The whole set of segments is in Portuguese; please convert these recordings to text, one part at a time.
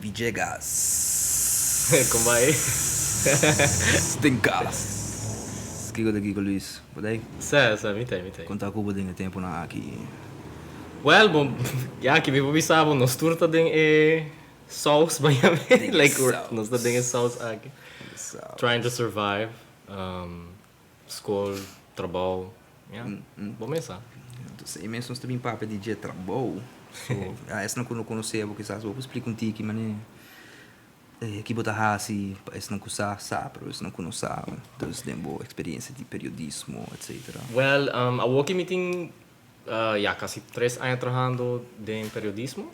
DJ Gas. Como vai? Tem gas. Kiko daqui com o Luiz. Podei? Sa, mitay. Contar com o Budinho tempo na aqui. Well, bom, ja, que me sabe, nós turta den sauce by like nós den sauce aqui. Trying to survive, school, trabalho, yeah. Bom mesa. Então, imenso nós também papo DJ trabalho. So, essa não conhecia, porque sabe, vou explicar um tique, mas aqui botar assim, esse não conhece, sabe, esse não conhece, então tem boa experiência de periodismo, etc. Well, a working meeting, ja, quase 3 anos trabalhando em periodismo.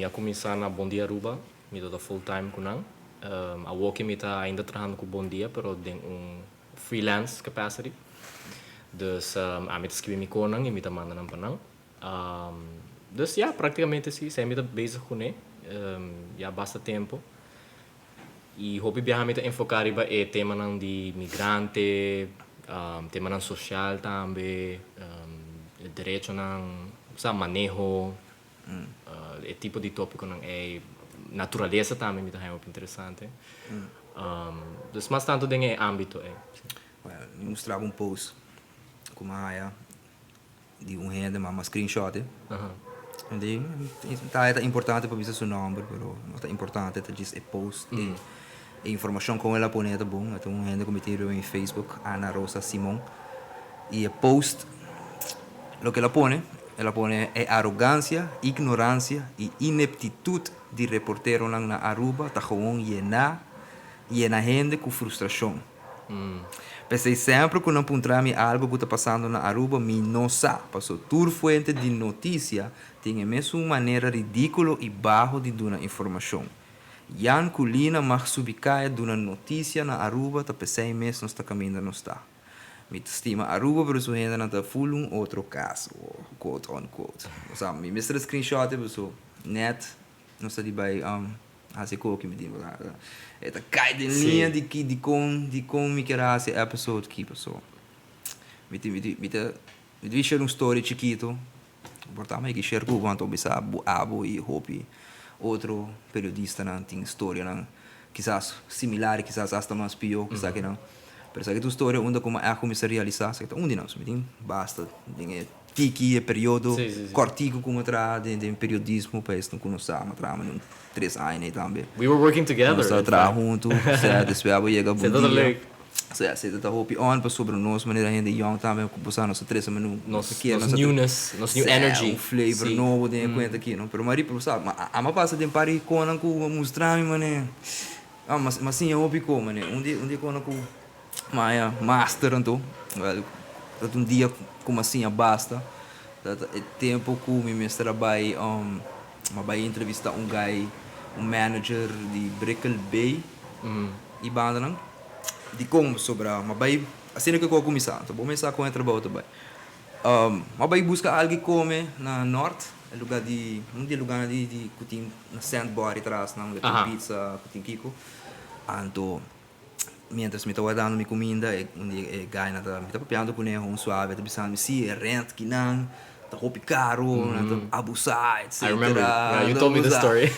Eu comecei na Bom Dia Aruba, eu estou full time com ele. A working meeting ainda trabalhando com Bom Dia, pero tem freelance capacity. Dus eu escrevi me com ele e me manda para ele. Dus ja, praticamente sim, sempre bezig com ele. Já basta tempo. E hoop viajar met enfocar iba tema ng di migrante, tema ng social também, direito ng sa manejo, tipo de tópico ng natureza também me dá muito interessante. Dus mas tanto den âmbito Well, eu mostrava post com uma área de renda, uma screenshot. Então, tá importante para ver seu nome, pero não tá importante é just post e informação com ela põe tá bom. Então renda cometido em Facebook Ana Rosa Simon e post lo que ela põe é arrogância, ignorância e ineptitude de reportero lang na Aruba tá gewoon llena gente com frustração. Pensei sempre que não encontrava algo que está passando na Aruba, mas não sabe. Passou toda fonte de notícia tem a mesma maneira ridícula e baixo de dar informação. Jan Colina mag subicaia de uma notícia na Aruba, está pensei mesmo está caminhando não está. Me estima Aruba, pero sua gente não está full outro caso, quote on quote. O sea, me mestre screenshot pessoal, net, não está de vai assim como que me diz lá. Eta cai de linha de como me quer esse episódio aqui, pessoal. Me deixa story chiquito. Portamos que share com quanto bisa abo e hope outro periodista não tem história não, quizás similar, quizás hasta mais pior, quizás que não. Pero sabe que tu história onde como é começar a realizar, sabe que onde não, me tem basta, tem tiki período cortico como atrás de periodismo, para isso não conhecer, mas trama num 3 anos também. We were working together. Nós trabalhamos juntos, certo? Depois chega bom dia. Você está hope on para sobre nós, maneira ainda young também, com passar nossa 3 minutos. Nosso newness, nosso new energy. Flavor novo de conta aqui, não? Pero Maria, sabe, mas passa de pari com a mostrar me mané. Mas sim, eu hope com mané. Onde com a master então. Um dia como assim basta. É tempo que me mestra vai entrevistar guy, manager de Brickell Bay e banda não. De como sobre mas vai assim que eu começar, então vou começar com o trabalho também. Mas vai buscar alguém come na norte, lugar de que tem na sandbar atrás, não, tem pizza, que tem kiko. Então mientras me estava dando minha comida, onde ganha nada, me estava papiando com ele, suave, estava pensando se é rent que não, tá roupa caro, abusar, etc. I remember. Yeah, you told me the story.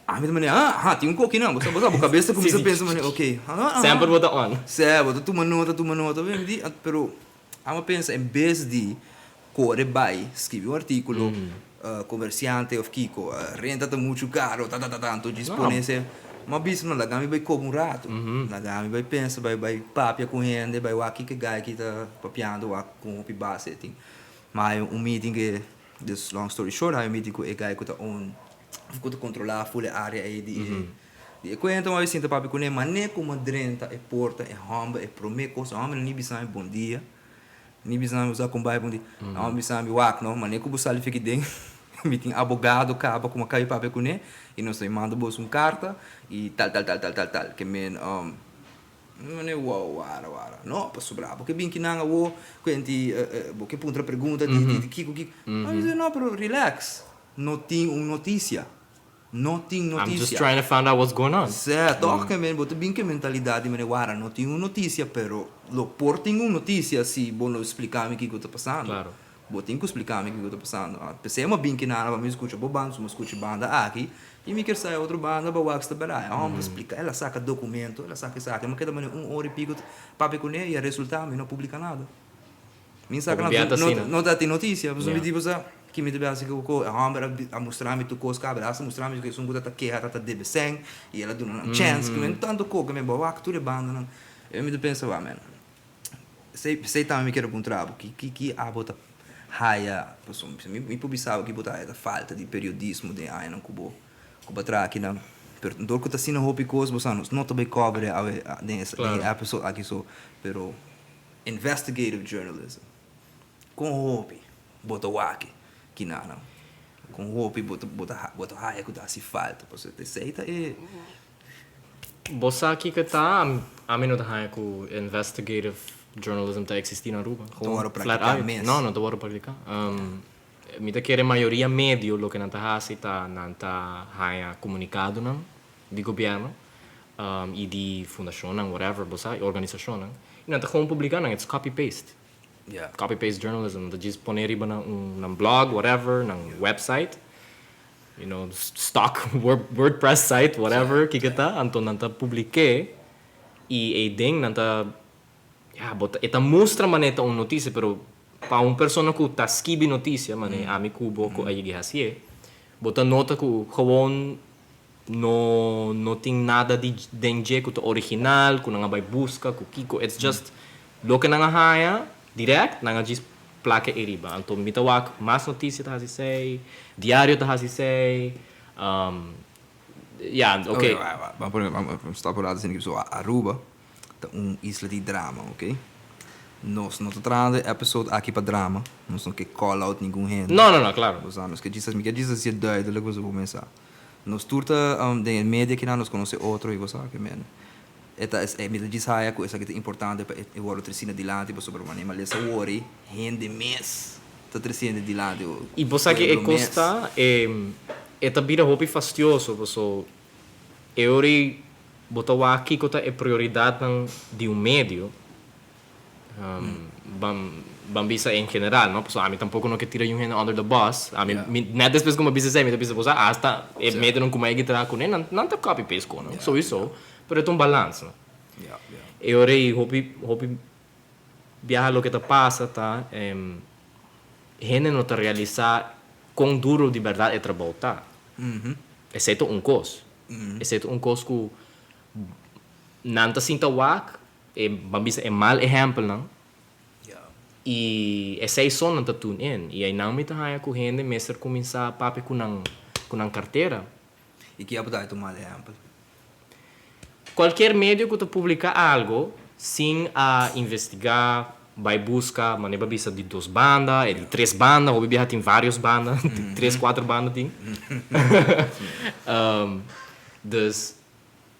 Me também tem coque não, você a cabeça começa a pensar, ok. Sempre bota on. Sempre, tu nota, bem, pero a pensa em vez de correr vai, escrever artículo, comerciante of kiko, renta tá muito caro, então disponible. Mas bicho não, lagami vai como rato, lagami vai pensa, vai papia com gente, vai aqui que gai que tá papiando com o base, tem. Mas meeting que, this long story short, um meeting com o gai que tá ficou controlar full área aí de conta mas sinta papi com ele mas nem como drenta é porta é hamba é promeco só homem nem bisam bom dia nem bisam usar com bom dia não bisam wak não mas nem como sali fique dentro me tem advogado acaba como cai papi com ele e nós manda bolsa carta e tal que men não é wara não para sobrar porque bem que não o quente porque ponta pergunta de kiko mas não pero relax não tem notícia. I'm just trying to find out what's going on. Certo, ok, men, bote bem que mentalidade, men, guarda, não tem notícia, pero lo por tem notícia, se bom explicar-me o que está passando. Claro. Botem que explicar o que eu tô passando. Pensei uma bem que nada, me escuta bobando, me escuta banda aqui, e me quer sair outra banda, para o Wax da Berai. Me explica, ela saca documento, ela saca, mas queda hora e pico, papi com ele, e o resultado, me não publica nada. Me saca, não dá notícia, você me diz, que me deve assim que a mostrar-me tu coisa cabra, a mostrar-me que são coisa que ela tá deve sem e ela dá uma chance que me tanto coisa me boa que tudo banda não eu me penso mano sei também me quero encontrar que a bota raia me publicava que botar a falta de periodismo de aí não cubo tra aqui não dor que tá sendo hobby coisa você não também cobre a pessoa aqui só pero investigative journalism com hobby bota o aqui que não com roupa e bota raia que dá se falta você te aceita e Você aqui que tá a mim não tá com investigative journalism tá existindo na Aruba agora praticar mesmo não agora praticar me tá querer maioria médio lo que não tá assim tá não tá raia comunicado não de governo e de fundação não whatever você organização não e não tá como publicar não it's copy paste yeah. Copy-paste journalism, de disponer iba ng blog, whatever, ng website, you know, stock WordPress site, whatever, kikita, anto nanta publique, e ding nanta, bota, eta mostra maneta un notícia, pero pa un persona ku ta skibi notícia, mane, ami kubo ko ayigi hasie, bota nota ku gewoon no ting nada de denje ku to original, ku nga bay busca, ku kiko, it's just, lo que nga haya, direct, nanga just plaque eriba. Então, mitawak, mais notícia tá sei, diário tá sei, yeah, okay. Vamos estar por lá dizendo que sou Aruba, tá isla de drama, ok? Nós não tratando episode aqui para drama, nós não quer call out nenhum gente. Não, claro. Nós que dizes é duidelijk was vou começar. Nós turta de média que nós conhece outro e você que men. Eta me diz aí que essa que é importante para o outro trecina de lado para sobre uma mas essa worry rende mês tá trecina de lado e você que é costa é também hobby fastioso você ori botou aqui que é prioridade de médio bambisa em geral não pessoal a mim tampouco não que tira um under the bus a mim net depois como bisa me bisa você hasta é médio não como é que terá com não tá copy paste com não só isso pero é um balanço. Eu orei hobby viajar lo que te passa tá gente não te realizar quão duro de verdade é trabalhar exceto cos exceto cos que não te sinta wak é mal exemplo não e essa é só não te tune in e aí não me tá aí com gente mesmo começar papi com a carteira e que é para tomar exemplo qualquer meio que tu publica algo sem investigar, vai buscar, mas não bisa de 2 bandas, de 3 bandas, ou tem várias bandas, 3, 4 bandas tem. Dus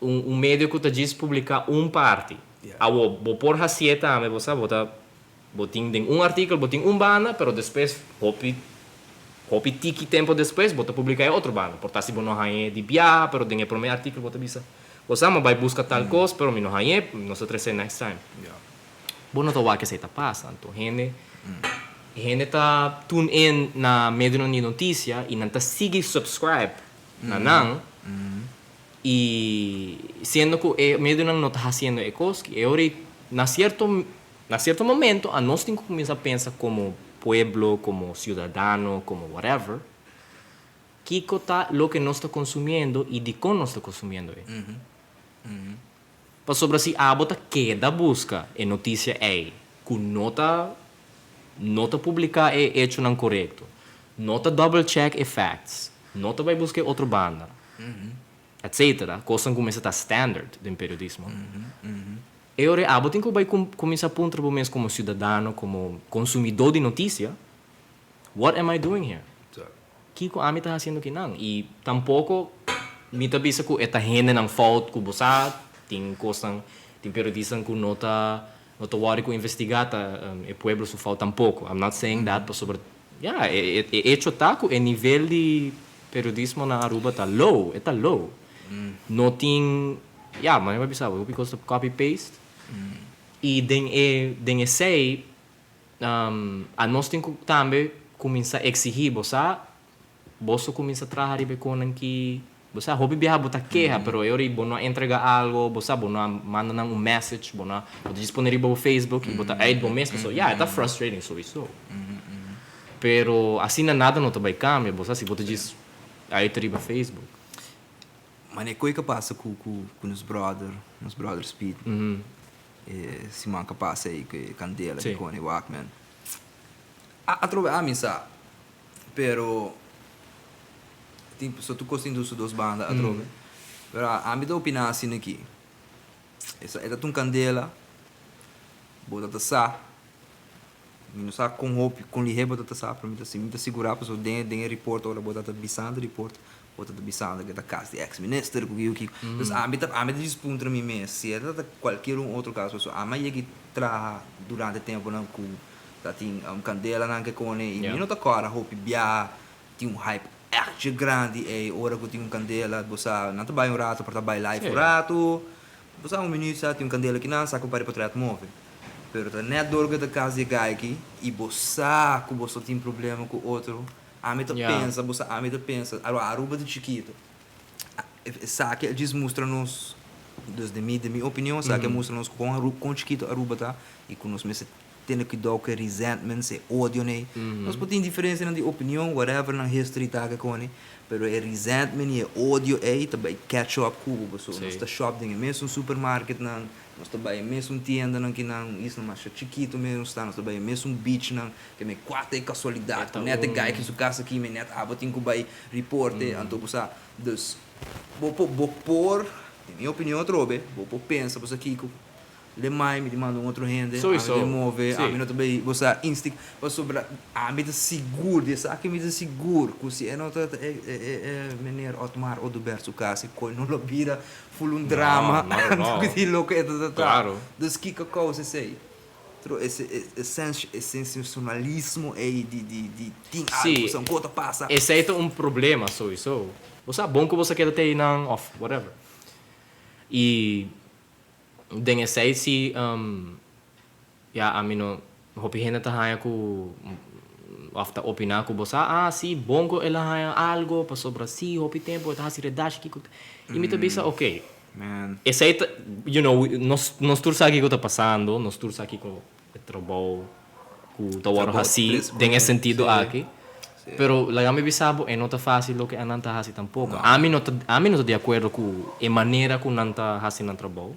meio que tu diz publicar parte. Vou por racieta, me você botin artigo, botin banda, pero depois hopi tiki tempo depois, bota publicar outra banda. Portanto, se você não hay de viajar, pero tem o primeiro artigo, bota bisa. Você vai buscar tal coisa, pero não hay, não se trece next time. Bueno, to wa que se tá passando. Então, gente tá tune in na meio de notícia e não tá sigue subscribe na não. E sendo que meio de não tá fazendo coisas que eu na certo momento a nós tem que começar a pensar como pueblo, como cidadano, como whatever. Que tá lo que nós está consumindo e de como nós está consumindo. Para sobre si bota queda busca e notícia é que nota publicar é hecho não correto, nota double check e facts, nota vai buscar outra banda, etc. Coisa que começa a estar standard do periodismo. E ora bota que vai começar a pontuar mesmo como cidadano, como consumidor de notícia. What am I doing here? Que a mim está fazendo que não e tampouco me tá bisa que esta gente não fault que você tem coisa tem periodistas que nota worry que investigar e pueblo su falta tampouco. I'm not saying that, but sobre hecho taco o nível de periodismo na Aruba tá low, não tem mas não vai bisa because of copy paste e den sei a nós temos que também começar a exigir, você começa a trabalhar com que você hobby biar botar queja, pero eu não entrega algo, você não manda um message, não pode disponível no Facebook, botar aí do mês, pessoal, é frustrating isso. Pero assim nada não vai cambiar, você se você diz aí triba Facebook. Mas é coisa que passa com os brothers Speed. Se manca passa aí com Candela, com o Walkman. A mim sabe, pero tipo, se tu gostas das duas bandas, pero a mim dá opinar assim aqui. Essa é um Candela, bota sa, não sabe com lihe bota sa, para mim assim, me segurar para so den report ou bota bisanda report, bota bisanda que da casa de ex-minister que. Então a mim dispõe para mim mesmo, se é qualquer outro caso, a mim que tra durante tempo não com tem Candela não que com e não tá cara hope bia tem hype echt grande e ora que tem Candela você não tá bem rato para tá live rato você minuto tem Candela que não sabe para portrait move pero tá net dorga da casa de aqui e você que você tem problema com outro a mim pensa você a mim pensa a Aruba de chiquito sabe eles mostram-nos desde minha opinião sabe que mostram-nos com chiquito Aruba tá e com nós mesmo tem que dar que resentment, se ódio, né? Nós podemos diferença de opinião, whatever, na history, tá, que com, né? Pero é resentment e ódio, também catch up com o pessoal. Nós está shopping, mesmo supermarket, nós também mesmo tienda, que não, isso não é chiquito mesmo, está, nós também mesmo beach, não, que me quatro é casualidade, net guy que sua casa aqui, me net, tem que vai report, então, você, dus, vou por, minha opinião, trobe, vou pensar, você aqui, le mai me manda outro rende a move a mim não também você instinct você a mim seguro dessa aqui me seguro que se é nota menino Otmar Odoberto caso coi não lo vira full drama que de louco é claro dos que coisa sei esse sensacionalismo aí de algo são coisa passa esse é problema só isso você é bom que você quer ter não off whatever e dengan saya si amino hopi hena tahaya ku after opinar ku bosa si bongo ela haya algo pa sobra si hopi tempo ta si redash ki e me bisa okay man essa nós tur aqui que tá passando nós tur aqui com o trabalho ku tawar hasi dengan sentido aqui pero la me bisabo e não tá fácil lo que ananta hasi tampoco a mim não tô de acordo com a maneira que nanta hasi nan trabalho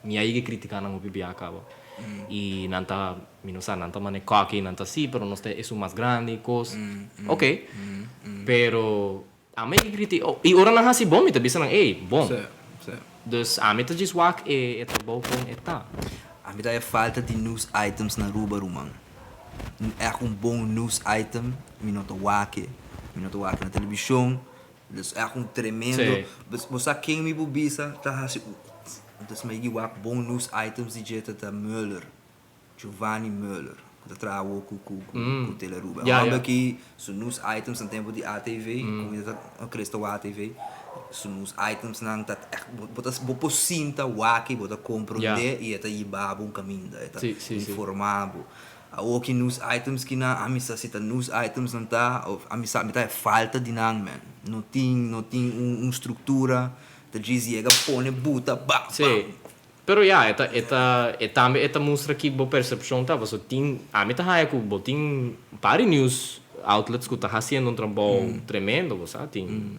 minha aí criticar não o acaba e nanta minusa nanta mane cocky nanta sim pero não é isso mais grande coisa ok pero a mim critica e ora não há bom me também não bom dus a mim tá just walk e trabalho com eta a mim é falta de news items na Aruba rumang é bom news item minuto walk na televisão é tremendo você quem me bubisa tá assim dus may giwak bom news items di jeta Giovanni Müller que trabalhou com Teleruba aqui os news items no tempo de ATV com Cristo ATV os news items não tá botas bopo cinta waki bota compreender e eta ibabo um caminho eta informado o que news items que na amisa cita news items não tá amisa é falta de não tem estrutura dizia que põe buta pero também eta mostra que boa percepção tá você tem a meta é que botin para news outlets que tá fazendo trabalho tremendo você tem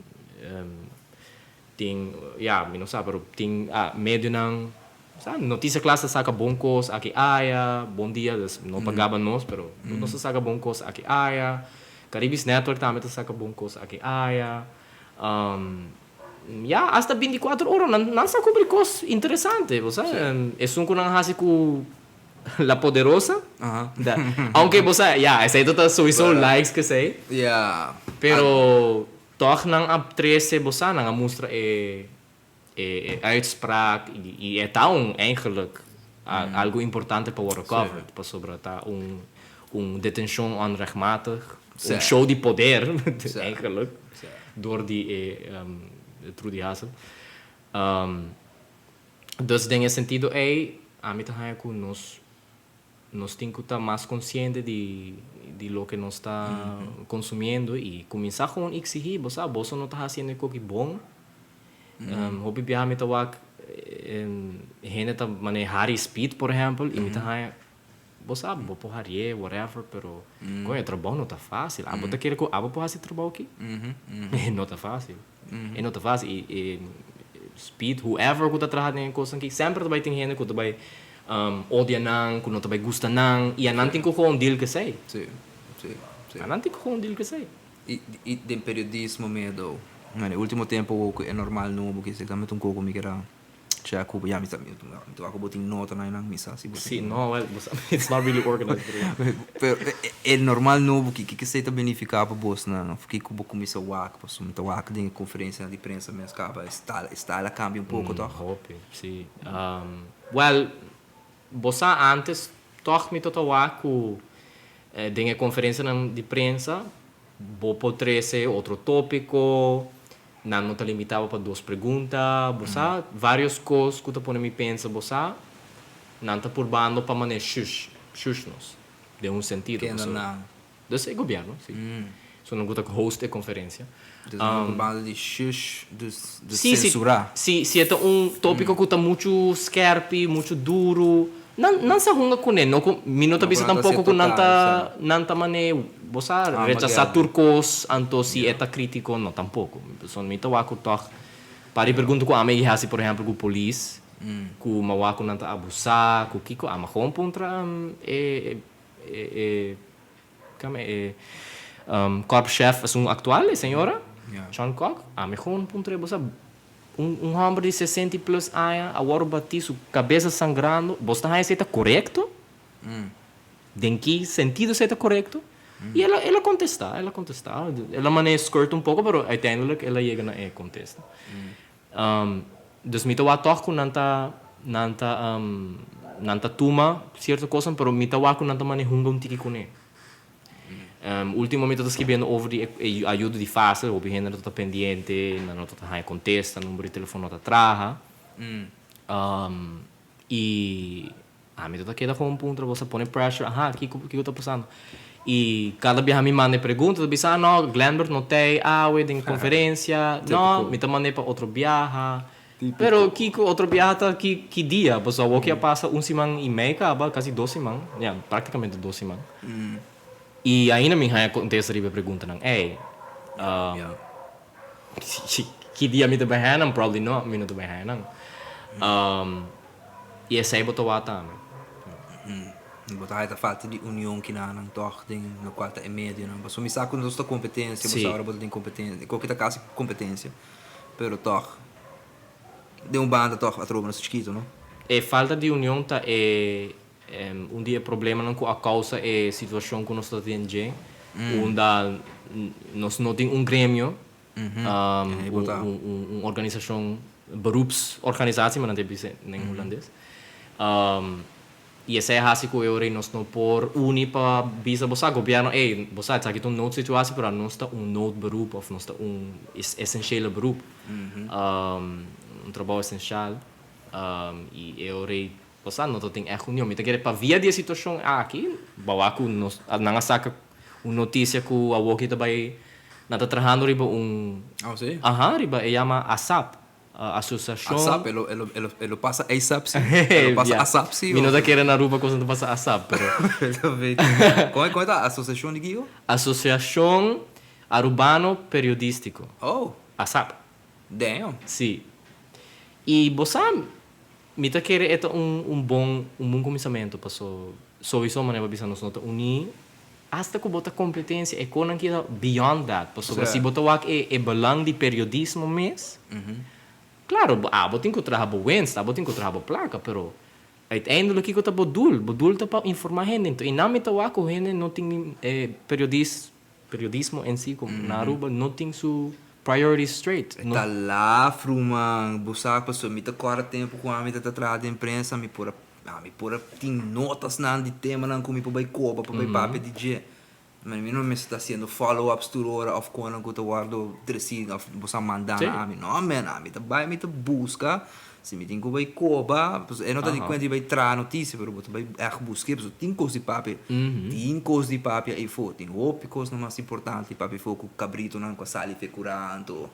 não sabe pero tem médio não sabe notícia classe saca bom coisa aqui bom dia não pagava nós pero não se saca bom coisa aqui Caribbean Network também saca bom coisa aqui hasta 24 horas não se cobre coisas interessantes você é que não há com La Poderosa aunque você essa aí tá sowieso likes que sei pero toch não aprecie você não mostra uitspraak e é tão eigenlijk algo importante para worden covered para sobre tá detention onrechtmatig show de poder eigenlijk door die Trudy Hassel. Dus in esse sentido a mim também com nós nós temos que estar mais consciente de lo que nós está consumindo e começar com exigir, você não está fazendo algo bom. Hobby biar met wak gente tá manejar speed, por exemplo, e me tá você sabe, vou por whatever, pero com o trabalho não tá fácil. Você quer que eu possa fazer trabalho aqui? Não tá fácil. Não tá fácil. E speed, whoever que tá trabalhando em coisa aqui, sempre vai ter gente que vai odia não, que não vai gostar não, e a não tem que com um deal que sei. Sim. A não tem que com um deal que sei. E de periodismo medo. No último tempo é normal não, porque se também um pouco me quer já Cuba já me acabo botar nota na missa assim. Sim, não, it's not really organized. Pero é normal não, porque que se beneficiar para você não, porque Cuba começa o WAC, posso muito WAC de conferência de imprensa mas acaba está ela cambia pouco toch. Hope, sim. Well, você antes toch me toto WAC de conferência de imprensa, vou poder ser outro tópico. Não está limitado para 2 perguntas, várias coisas que você me pensa, não está por bando para manejar shush-nos, de um sentido. Que não. Desse governo, sim. So não gusta host de conferência. Por bando de shush, de censurar. Se é tópico que está muito scarpe, muito duro, não se arruma com ele, não está pensando tampouco que não está manejo. Você rechazar turcos, então se é crítico, não, tampouco. Só me está waco toch. Para perguntar com a minha assim, por exemplo, com a polícia, com o waco não está abusar, com o kiko, mas com contra corpo-chefe assim atual, senhora, John Cock, mas com contra você homem de 60 plus anos, agora bati sua cabeça sangrando, você está correto? Em que sentido está correto? E ela contesta. Ela maneja escorta um pouco, mas até ela chega na contesta. Então, me tawa toco nanta tuma certa coisa, mas me tawa com nanta maneja um tiki com ele. Ultimamente estou escrevendo over de ajuda de fase, o gente está pendiente, não está contesta, número de telefone não está traga. E me está queda com um ponto, você põe pressure, o que está passando? E cada vez me manda perguntas, eu disse, não, Glenbert não tem, em conferência, não, me está mandando para outro viaje. Pero que outro viaje que dia, pessoal, o que passa semana e meia, quase 2 semanas, praticamente 2 semanas. E ainda me acontece a pergunta, que dia me está bem, probably não, me não está bem. E essa é botou a também. Botar a falta de união que não toch no qual é médio, não. Mas me saco não está competência, você agora botar competência, qualquer caso competência, pero toch de banda toch a troca no chiquito, não? E falta de união tá dia problema não com a causa é situação que nós está tendo, onde nós não tem grêmio, organização beroepsorganisatie, maar dat heb je in holandês. E essa é a razão que eu nós não por unir para bisa bossa governo bossa está aqui nout situação para nós está nout beroep of nós está essencial beroep trabalho essencial e eu bossa não tem echt união então quer para via de situação aqui bawaku nós não saca notícia que a walkie também nada trabalhando riba riba chama ASAP associação ASAP, ele passa ASAP, sim. Ele passa ASAP, sim. Não está querendo na rua quando passa ASAP, pero... Como é a associação de Guio? Associação Arubano Periodístico. Oh. ASAP. Damn. Sim. E você me está querendo bom começamento para sowieso maneira para nós unir hasta que bota competência econômica beyond that. Para se botar o belang de periodismo mesmo. Claro, tem que trabalhar bem, tem que trabalhar placa, pero uiteindelijk que tá bodul tá para informar gente. Então, e na metawa ko gente não tem periodismo em si como na Aruba não tem su priorities straight. Tá lá fruma, buscar pessoa, me tá corre tempo com a me tá trabalhando de imprensa, me pura tem notas nan de tema nan como para coba, para papo DJ. Mas não me está sendo follow-ups toda hora of quando eu guardo dressing of você mandar a mim não man a mim tá busca Se me tem que vai coba, eu não te quando vai tra notícia, pero você vai buscar, você tem coisa de papel, tem coisa de papel aí fora, tem outras coisas mais importantes, papel fora com cabrito não com sal e curando.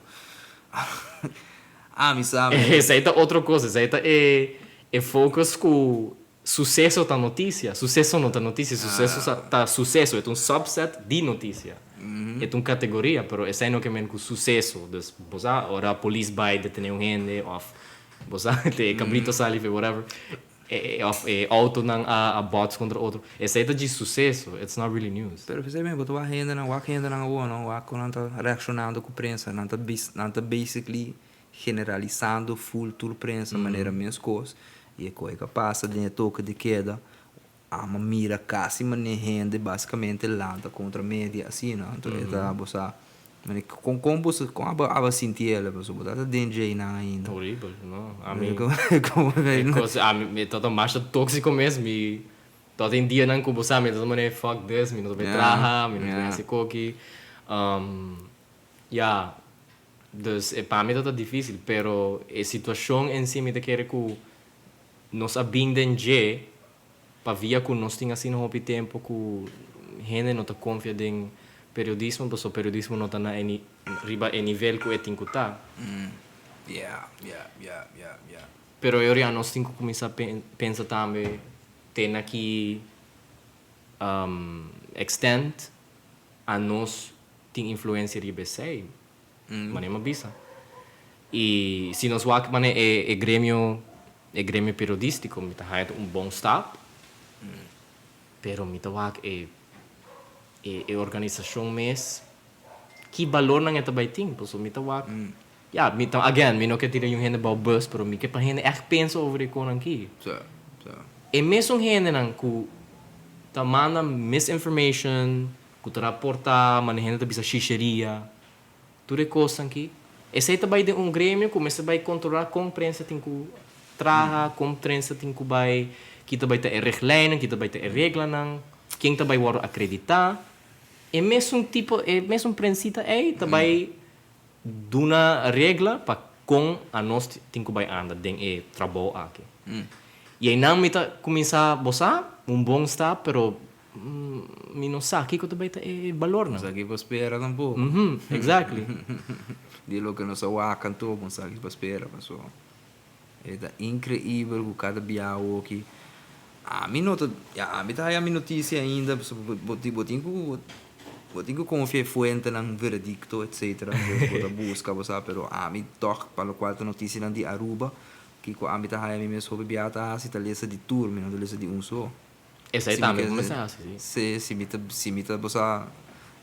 Ah, me sabe. Essa aí tá outra coisa, essa aí tá é focus com sucesso da notícia, sucesso não da notícia, sucesso tá sucesso, é um subset de notícia. É uma categoria, pero essa aí não que men com sucesso, dus bosa, ora a polícia vai detener um gente, of bosa, te cabrito sali, whatever. É auto não a bots contra outro. Essa aí tá de sucesso, it's not really news. Pero você mesmo, tu agenda não não tá reacionando com a prensa, não tá basically generalizando full tour prensa maneira minhas coisas. E a coisa que passa de toque de queda, a mira quase maneira rende basicamente lanta contra a média assim, não? Então é bossa, mas com a sentir ela, mas o botar danger não ainda. Horrível, não? A mim, Como todo macho tóxico mesmo e todo em dia não como sabe, todo mundo fuck this, me não vai trabalhar, me não vai se coque. Yeah. Dus para mim tá difícil, pero a situação em si me te quer que nós abinden je para via que nós tinha assim no tempo que gente não tá confia em periodismo, porque o periodismo não tá na riba em nível que é tem que tá. Yeah. Pero eu já nós temos que começar a pensar também tem aqui extend a nós tem influência riba sei. Mas não bisa. E se nós vamos é grêmio periodístico, me tá bom start. Pero me tá é organização mês que valor não é também tem, porque me tá yeah, me tá again, me não quer tirar gente about bus, pero me quer para gente echt pensa over a coisa aqui. E mesmo gente não que tá manda misinformation, que tá reporta, mas gente tá bisa xixeria. Tudo é coisa aqui. Esse aí também é grêmio, começa a controlar como a imprensa tem que trabalhar, como a imprensa tem que vai, que também tem regra, que também tem regra, quem também vai acreditar. É mesmo tipo, é mesmo princípio aí também dá uma regra para com a nós tem que vai andar dentro trabalho aqui. E aí não me tá começar a boçar, bom está, pero mi não sabe que também é valor, não? Sabe que você espera tampouco. Exactly. Dilo que não só há cantor, não sabe que você espera, pessoal. É incrível o cada biau aqui. A mim não tá a minha notícia ainda, botinho confiar fuente nang veredicto etc. Bota busca, você, pero a mim toch para o qual notícia não de Aruba, que a mim tá a mim mesmo sobre biata assim tá lesa de turno, não lesa de só. Essa aí também começa assim. Se me tá você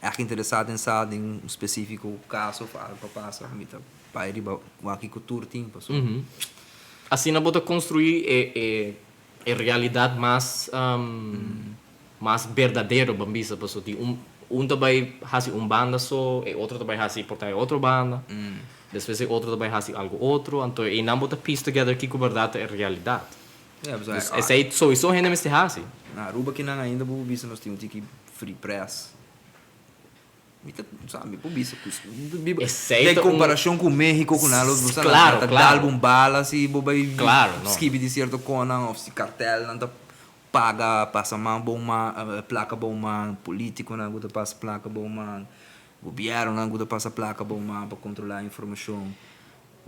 é interessado em saber em um específico caso para passar, me tá para ir aqui com turno, pessoal. Assim não bota construir a realidade mais verdadeira, bambisa, pessoal. Também faz banda só, e outro também faz portar outra banda. Depois outro também faz algo outro, então e não bota piece together que a verdade é a realidade. Esse aí só ainda me está assim. Na Aruba que não ainda vou ver se nós temos que free press. Sabe, por isso. Em comparação com o México, com nada, você claro, dá algum bala, se bobai claro, skip de certo conan, ou se cartel, não paga, passa mão bom man, placa bom man, político não gosta passa placa bom man, governo não gosta passa placa bom man para controlar a informação.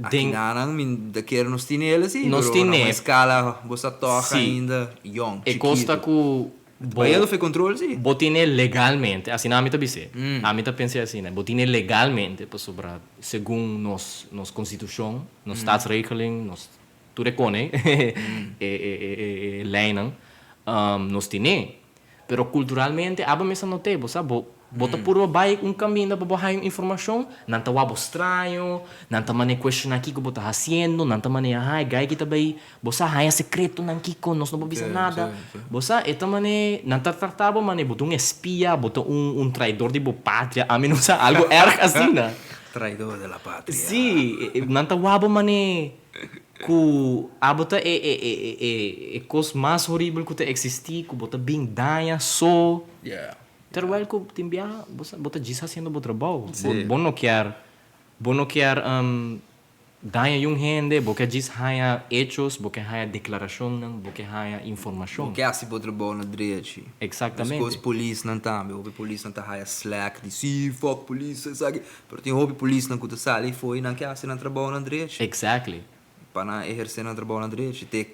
Aqui não, daqui nós temos ele sim, nós temos uma escala, você toca ainda, young, chiquito. E costa que Baiano foi controle, sim. Botine legalmente, assim na amita bise. A amita pensei assim, né? Botine legalmente, para sobrar, segundo nos constituição, nos staatsregeling, nos tudo recone, lei não, nos tine. Pero culturalmente, aba mesmo não tem, sabe? Bota puro vai caminho para botar informação, não tá wabo estranho, não tá mané question aqui que bota haciendo, não tá mané ai gai que também, bosa ai secreto não kiko, nós não podemos nada. Bosa eta mané não tá tratado mané bota espia, bota traidor de boa pátria, a menos algo erg assim, né? Traidor da pátria. Sim, não tá wabo mané que a bota coisa mais horrível que existir, que bota bem danha só. Yeah. Terwijl que bota diz haciendo bom trabalho. Bom não quer Daya yung gente, porque diz haya hechos, porque haya declaração, porque haya informação. O que é se pode trabalhar na direita? Exatamente. Os polícia não tá, o polícia não tá haya slack, de sim, fuck polícia, sabe? Mas tem hobby polícia não custa sala e foi não que assim não trabalha na direita. Exactly. Para não exercer não trabalho na direita, ter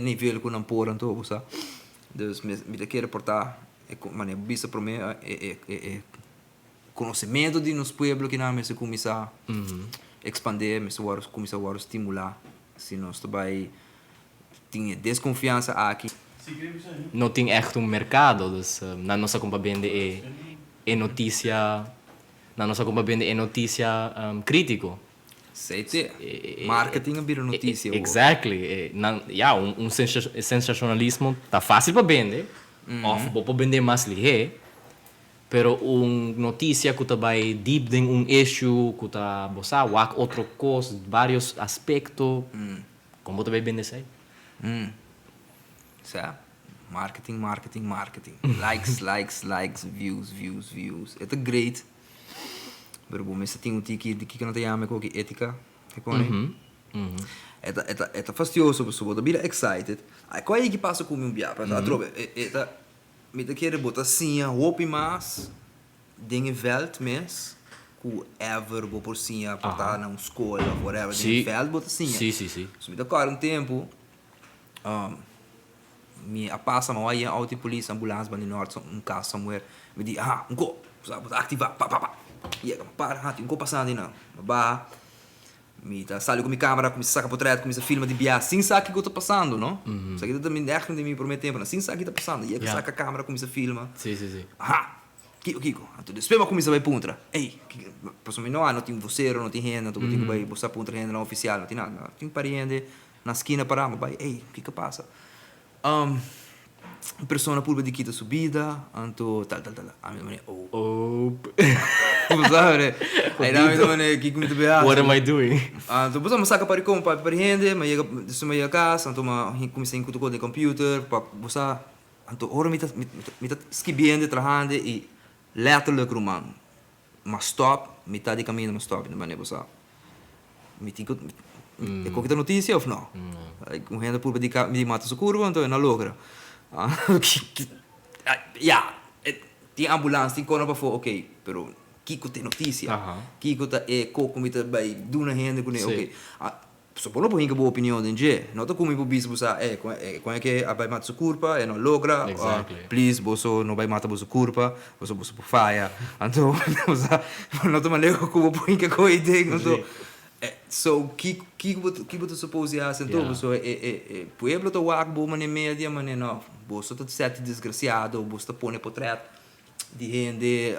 nível que não pôr então, sabe? Dus me quer reportar, mano, bisa para mim conhecimento de nos pueblos que não se começar expandir, mas começar a estimular, se nós também tinha desconfiança aqui. Não tem echt mercado, dus na nossa compa vende notícia, na nossa compa vende notícia crítico. Certo? Marketing é bir notícia. Exactly. Sensacionalismo tá fácil para vender, ou para vender mais ligeiro. Pero notícia que vai deep em issue, que tá bossa, wak outro coisa, vários aspectos, como também vende isso aí? Sabe? Marketing. likes, views. É great. Pero bom, mas tem que não tem a com ética, é fastidioso, pessoa, tá excited. Aí qual é que passa com o meu biapa? Me te querer botar assim, hoop mais dingen veld mes ku ever bo por sim a portar na escola whatever dingen veld botar assim. Sim. So me tocar tempo me a passa mas aí auto polícia ambulância bani norte caso somewhere me di go sabe ativar pa e para um go passando não ba me tá sale com minha câmera começa a sacar portrait começa a filmar de bia sem sabe o que está passando não isso aqui também é que me promete tempo sem sabe o que está passando e é que saca a câmera começa a filmar sim Kiko, então depois eu começo a vai puntra. Ei, por não tem vocês, não tem renda, não tem que vai buscar puntra renda não oficial, não tem nada, tem pariente na esquina para mas vai, ei, o que passa? Persona pulva de quita subida, anto tal. A minha maneira, Vamos sabe? Aí na minha maneira que como te vê. What am I doing? Anto você me saca para renda, mas chega de minha casa, anto me comecei a cutucar de computer, para você, anto ora me tá esquibiendo, trabajando e letterlijk roman. Maar stop, metade de caminho, mas stop, não é você. Me tem que é qualquer notícia ou não? Um renda por de mata sua curva, então é na logra. Tem ambulância, tem coisa para fora, ok, pero Kiko tem notícia. Kiko tá coco me tá vai do na renda com ok. Supono po hinga boa opinião de nje. Não tá como ibo bis busa quando é que a vai mata sua curva, é não logra. Please, boso não vai mata bosa curva, boso por faia. Então, não tá maneiro como po hinga com ideia, então. So Kiko tá supose a então boso pueblo tá wak bo mane media mane não. Boso tá sete desgraciado, boso tá pone portrait de rende,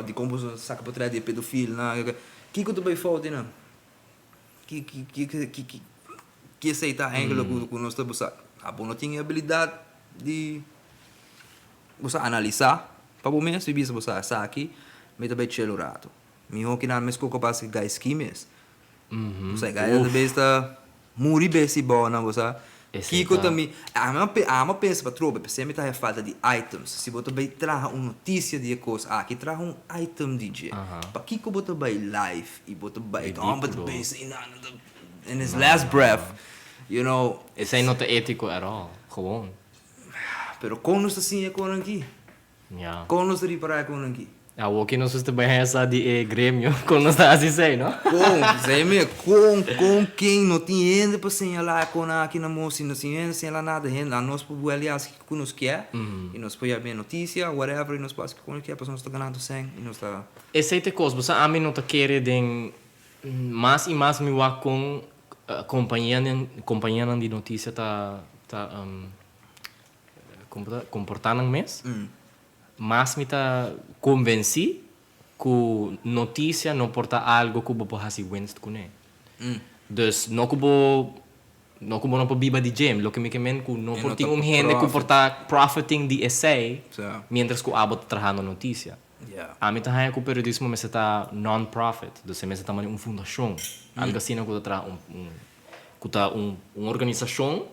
de como boso saca portrait de pedofilo, na. Kiko tá vai foda, não. Que aceitar ângulo que nós estamos a bom não tinha habilidade de você analisar para o mesmo se você você aqui me também chelurato me ho que na mesmo que passa que guys quimes você guys também está muito bem se bom não você Kiko também ama pensa para trobe pensei me tá a falta de items se você também traz uma notícia de coisa aqui traz item DJ para Kiko você vai live e você vai in his last breath you know Isso aí não é ético at all, gewoon. Pero como nós assim é com aqui como nós reparar com aqui o que nós estamos essa de grêmio quando nós está assim, não? Com quem não tem ainda para señalar com aqui na moça não tem señalar nada ainda nós por aliás que nos quer e nós põe a bem notícia whatever e nós passa com que a pessoa está ganhando sem e nós está esse é coisa você a mim não tá querendo mais e mais me va com companhia de notícia tá comportando mês mas me tá convenci que notícia não porta algo que você pode fazer com ele. Dus não pode viver de gem, lo que me quemen que não pode ter gente que porta profiting de essay, mientras que abo trabajando notícia. A mim tá que o periodismo me está non-profit, dus me está uma fundação, algo assim que tá uma organização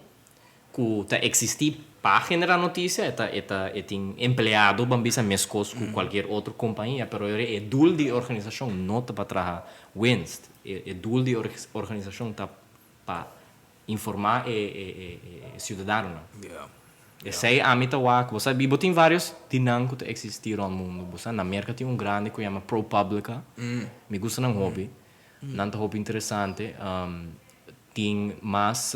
que tá existir para generar notícia, é tem empleado bambisa mescos com qualquer outra companhia, pero é dul de organização não tá para trabalhar winst, é dul de organização tá para informar o cidadão. Sei a mim tá wak, você sabe, tem vários dinâmicos que existiram no mundo, você na América tem grande que chama ProPublica, me gusta ng hobby, nanta hobby interessante, tem mais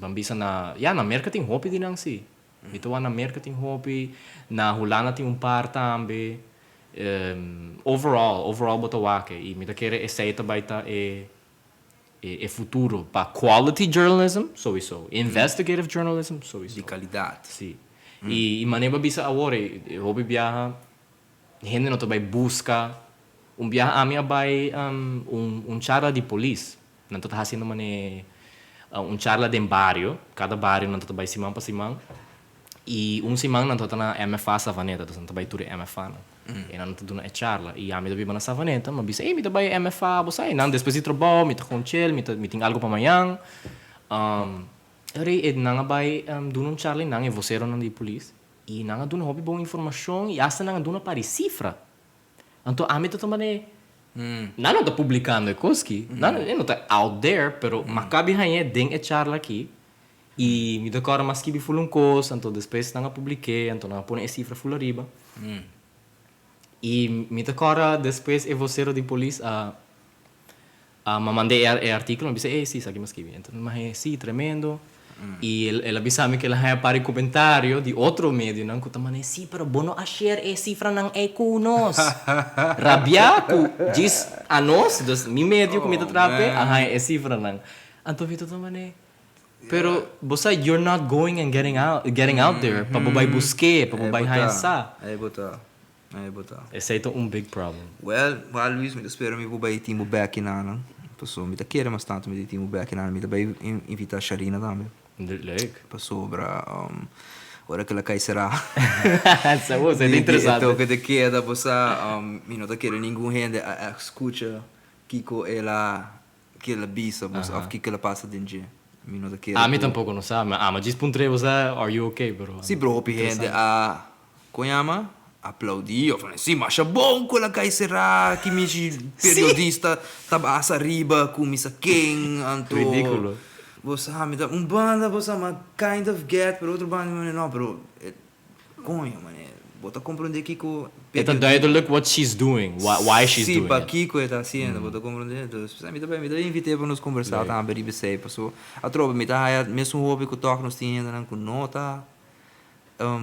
bambisa na América tem hobby din ang si. Ito na América tem hobby, na Holanda tem par também. Overall bota wake. E me quer essa baita é futuro para quality journalism, sowieso. Investigative journalism, sowieso. De qualidade. Sim. E maneira bisa agora, hobby viaja, gente não vai busca viaja a minha vai charla de polícia. Não tá fazendo charla de barrio, cada barrio não tá vai simão para simão. E simão não tá na MFA Savaneta, então tá vai tudo MFA. E não tá na charla. E a minha vai na Savaneta, mas bisa, me tá vai MFA, você não depois de trabalho, me tá com chill, me tem algo para amanhã. Eri nanga vai dun charla nanga e vocero não de polícia. E nanga dun hobby boa informação e hasta nanga dun para cifra. Então a minha tá também não está publicando coisas não está out there, pero makabi hanya ding charla aqui e me decora mas que bifulung coisa, então depois não publiquei, então não põe cifra full riba. E me decora depois é vocero de polícia me mandei artículo, me disse, sim, sabe mas que então mas sim, tremendo. E ele avisa-me que ele vai para o comentário de outro médio, não que também sim, pero bono a share cifra não é com nós. Rabiaco diz a nós, dos mi médio que me trape, a cifra não. Então vi também. Pero você you're not going and getting out there para bobai busque, para bobai haisa. Aí botar. Esse é big problem. Well, Luis, me espero me bobai timo back na não. Passou me querer mas tanto me timo back na me vai invitar a Sharina também. Leuk. Passou para ora que ela cai será. Isso é interessante. Então que te queda você me não tá querendo ninguém gente a escuta Kiko que ela bisa, você of que ela passa dentro. Me não tá querendo. Me tampouco não sabe, mas diz puntre você, are you okay, bro? Sim, bro, hopi gente a conhama aplaudir, falei, sim, mas é bom que ela cai será que me periodista tabasa riba com misa quem, anto ridículo. Você me dá banda, você uma kind of get, pero outro banda, não, pero conha, mané, bota compreender Kiko. Então, look what she's doing, why she's doing. Sim, para Kiko está haciendo, bota compreender. Então, me dá invitei para nos conversar, tá, bem sei, passou. A tropa me dá mesmo hobby que toca nos tinha, não com nota,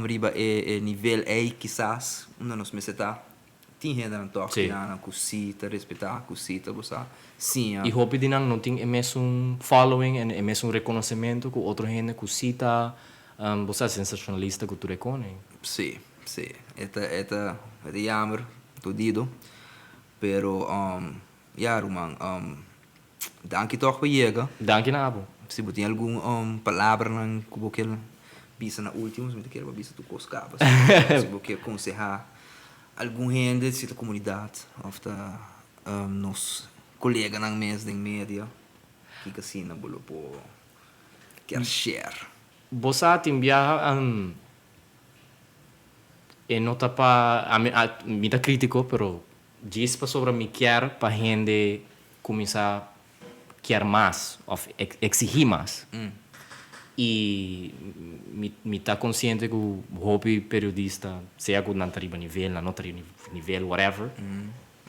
riba nível A, quizás, não nos me está. Tinha gente não toca, não cosita, respeitar cosita, você. Sim. E hope din não tem mesmo following e mesmo reconhecimento com outra gente cosita, você sensacionalista que tu reconhece. Sim. Eta jammer, tudo. Pero Rumang, danke toch por llegar. Danke Nabo. Se você tem algum palavra não que você quer bisa na última, se você quer bisa tu coscava. Se você quer aconselhar algum gente da comunidade, ou nos colegas na mesa de mídia, que assim na bolo po quer share. Você tem viaja e não tá para me tá crítico, pero diz para sobre me quer para gente começar quer mais, ou exigir mais. E me tá consciente que o hobby periodista, seja que não tá riba nível, não tá nível, whatever,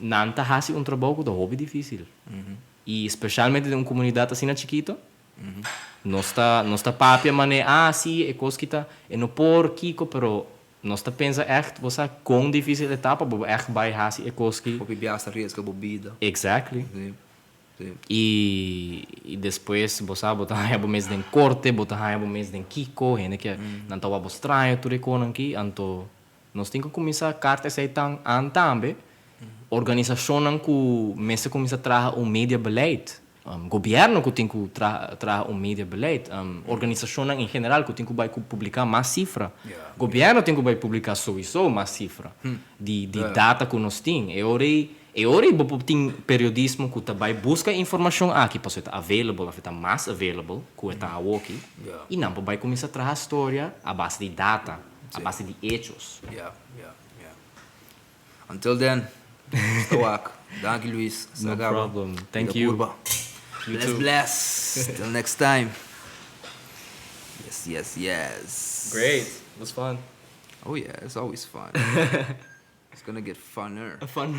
não tá fazendo trabalho que é hobby difícil. E especialmente em uma comunidade assim na chiquita, nós tá papia mané, sim, é coisa que tá, é no por Kiko, pero nós tá pensa echt, você quão difícil etapa, echt vai fazer é coisa que... O bibiasta risca bebida. Exactly. Sim. E depois você botar o mês de corte, botar o mês de Kiko, gente que não tá estranho, tudo econômico aqui, então nós temos que começar a carta essa também, organização que começa a trazer media beleid, governo que tem que trazer media beleid, organização em geral que tem que vai publicar mais cifra, governo tem que vai publicar sowieso mais cifra de data que nós temos, e E ora ibo ting periodismo que também busca informação aqui para ser available, afeta mais available, que está aqui. Yeah. E não vai começar a trazer a história a base de data, a Sim. base de hechos. Yeah. Until then, estou aqui. Dank je, Luis. No Sagaba. problem. Thank Vida you. curva. You Bless, too. bless. Till next time. Yes. Great. It was fun. Oh yeah, it's always fun. It's gonna get funner. Fun.